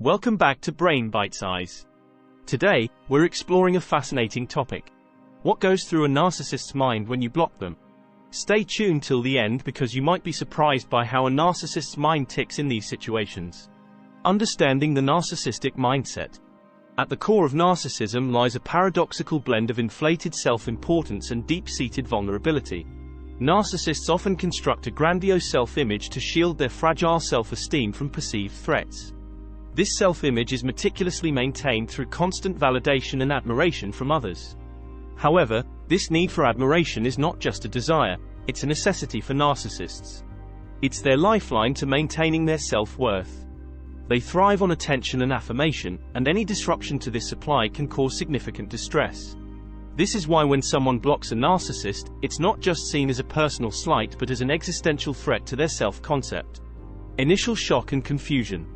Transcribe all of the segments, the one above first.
Welcome back to Bitesize. Today, we're exploring a fascinating topic. What goes through a narcissist's mind when you block them? Stay tuned till the end because you might be surprised by how a narcissist's mind ticks in these situations. Understanding the narcissistic mindset. At the core of narcissism lies a paradoxical blend of inflated self-importance and deep-seated vulnerability. Narcissists often construct a grandiose self-image to shield their fragile self-esteem from perceived threats. This self-image is meticulously maintained through constant validation and admiration from others. However, this need for admiration is not just a desire, it's a necessity for narcissists. It's their lifeline to maintaining their self-worth. They thrive on attention and affirmation, and any disruption to this supply can cause significant distress. This is why when someone blocks a narcissist, it's not just seen as a personal slight but as an existential threat to their self-concept. Initial shock and confusion.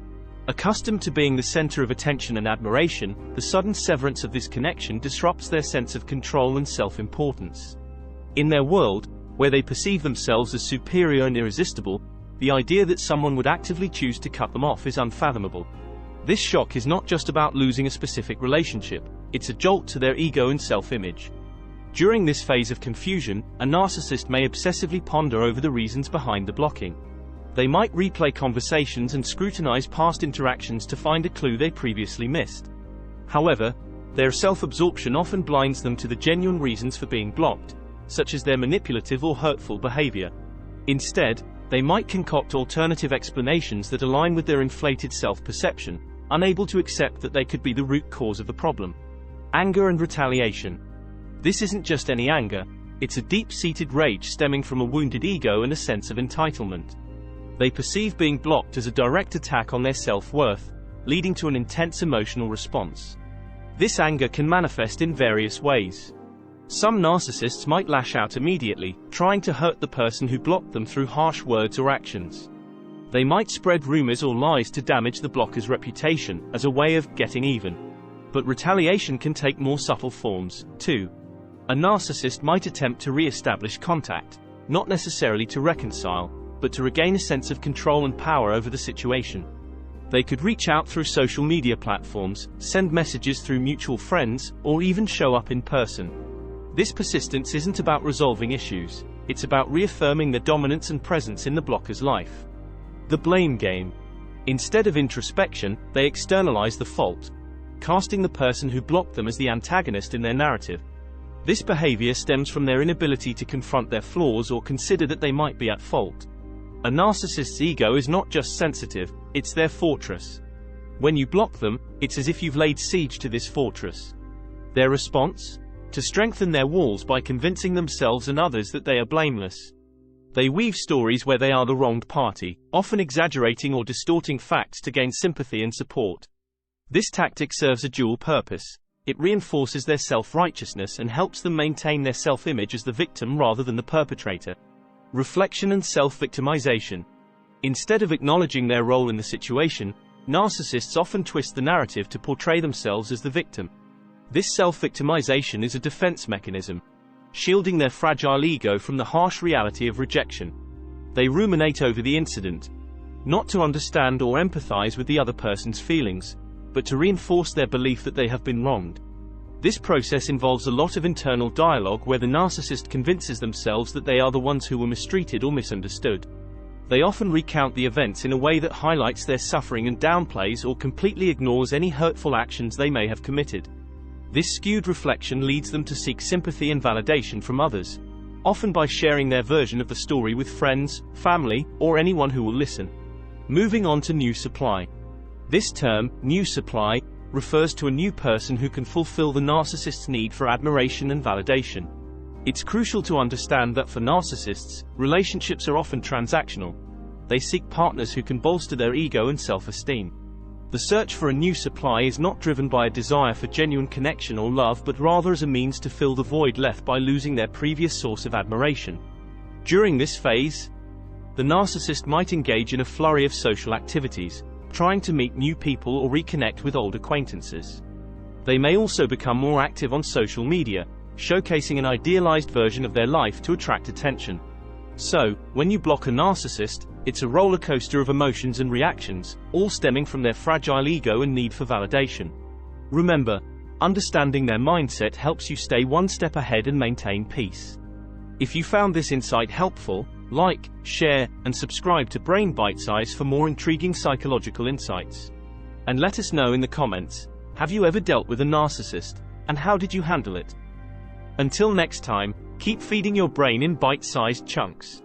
Accustomed to being the center of attention and admiration, the sudden severance of this connection disrupts their sense of control and self-importance. In their world, where they perceive themselves as superior and irresistible, the idea that someone would actively choose to cut them off is unfathomable. This shock is not just about losing a specific relationship, it's a jolt to their ego and self-image. During this phase of confusion, a narcissist may obsessively ponder over the reasons behind the blocking. They might replay conversations and scrutinize past interactions to find a clue they previously missed. However, their self-absorption often blinds them to the genuine reasons for being blocked, such as their manipulative or hurtful behavior. Instead, they might concoct alternative explanations that align with their inflated self-perception, unable to accept that they could be the root cause of the problem. Anger and retaliation. This isn't just any anger, it's a deep-seated rage stemming from a wounded ego and a sense of entitlement. They perceive being blocked as a direct attack on their self-worth, leading to an intense emotional response. This anger can manifest in various ways. Some narcissists might lash out immediately, trying to hurt the person who blocked them through harsh words or actions. They might spread rumors or lies to damage the blocker's reputation, as a way of getting even. But retaliation can take more subtle forms, too. A narcissist might attempt to re-establish contact, not necessarily to reconcile, but to regain a sense of control and power over the situation. They could reach out through social media platforms, send messages through mutual friends, or even show up in person. This persistence isn't about resolving issues, it's about reaffirming their dominance and presence in the blocker's life. The blame game. Instead of introspection, they externalize the fault, casting the person who blocked them as the antagonist in their narrative. This behavior stems from their inability to confront their flaws or consider that they might be at fault. A narcissist's ego is not just sensitive, it's their fortress. When you block them, it's as if you've laid siege to this fortress. Their response? To strengthen their walls by convincing themselves and others that they are blameless. They weave stories where they are the wronged party, often exaggerating or distorting facts to gain sympathy and support. This tactic serves a dual purpose. It reinforces their self-righteousness and helps them maintain their self-image as the victim rather than the perpetrator. Reflection and self-victimization. Instead of acknowledging their role in the situation, narcissists often twist the narrative to portray themselves as the victim. This self-victimization is a defense mechanism, shielding their fragile ego from the harsh reality of rejection. They ruminate over the incident, not to understand or empathize with the other person's feelings, but to reinforce their belief that they have been wronged. This process involves a lot of internal dialogue where the narcissist convinces themselves that they are the ones who were mistreated or misunderstood. They often recount the events in a way that highlights their suffering and downplays or completely ignores any hurtful actions they may have committed. This skewed reflection leads them to seek sympathy and validation from others, often by sharing their version of the story with friends, family, or anyone who will listen. Moving on to new supply. This term, new supply, refers to a new person who can fulfill the narcissist's need for admiration and validation. It's crucial to understand that for narcissists, relationships are often transactional. They seek partners who can bolster their ego and self-esteem. The search for a new supply is not driven by a desire for genuine connection or love but rather as a means to fill the void left by losing their previous source of admiration. During this phase, the narcissist might engage in a flurry of social activities, trying to meet new people or reconnect with old acquaintances. They may also become more active on social media, showcasing an idealized version of their life to attract attention. So, when you block a narcissist, it's a roller coaster of emotions and reactions, all stemming from their fragile ego and need for validation. Remember, understanding their mindset helps you stay one step ahead and maintain peace. If you found this insight helpful, like, share, and subscribe to Brain Bitesize for more intriguing psychological insights. And let us know in the comments, have you ever dealt with a narcissist, and how did you handle it? Until next time, keep feeding your brain in bite-sized chunks.